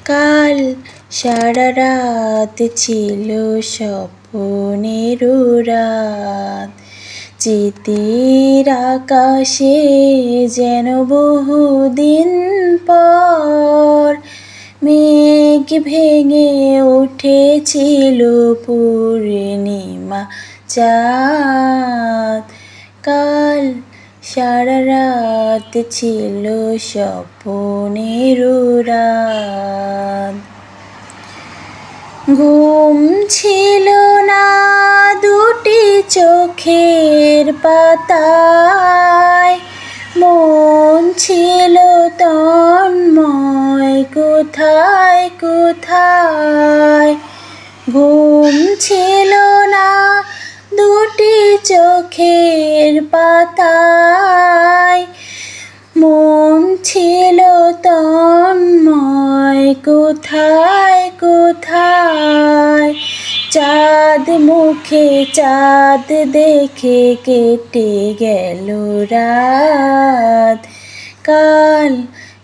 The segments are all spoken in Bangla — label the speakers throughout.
Speaker 1: কাল সারা রাত ছিল স্বপ্নের রাত, চিতির আকাশে যেন বহুদিন পর মেঘ ভেঙে উঠেছিল পূর্ণিমা চাঁদ। কাল সারা রাত ছিল স্বপ্নের রাত। ঘুম ছিল না দুটি চোখের পাতায়, মন ছিল তন্ময় কোথায় কোথায়। ঘুম ছিল না দুটি চোখের পাতায়, মন ছিল তন্ময় কোথায় কোথায়। চাঁদ মুখে চাঁদ দেখে কেটে গেল রাত। কাল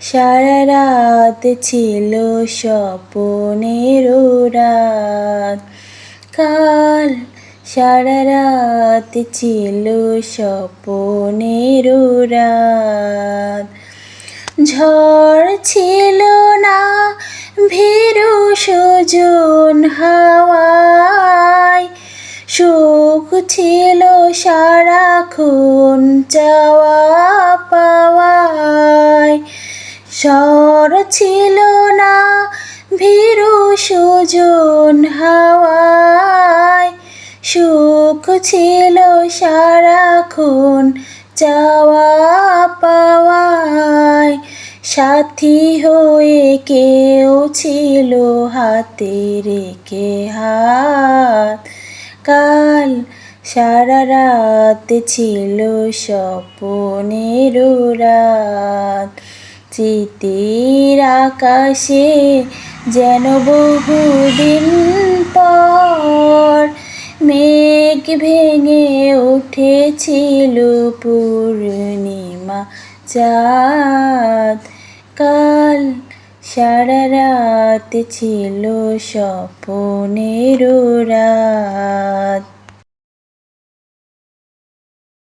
Speaker 1: সারা রাত ছিল স্বপ্নের রাত। কাল সারা রাত ছিল স্বপ্নের রাত। ঝড় ছিল না ভীরু সুজন হাওয়ায়, সুখ ছিল সারাক্ষণ চাওয়া পাওয়ায়। ঝড় ছিল না ভীরু সুজন হাওয়ায়, সুখ ছিল সারাক্ষণ চাওয়া পাওয়ায়। সাথী হয়ে কেউ ছিল হাতে রেখে হাত। কাল সারা রাত ছিল স্বপ্নের রাত, চিতির আকাশে যেন বহুদিন পর মেঘ ভেঙে উঠেছিল পূর্ণিমা চাঁদ। কাল সারা রাত ছিল স্বপ্নের রাত।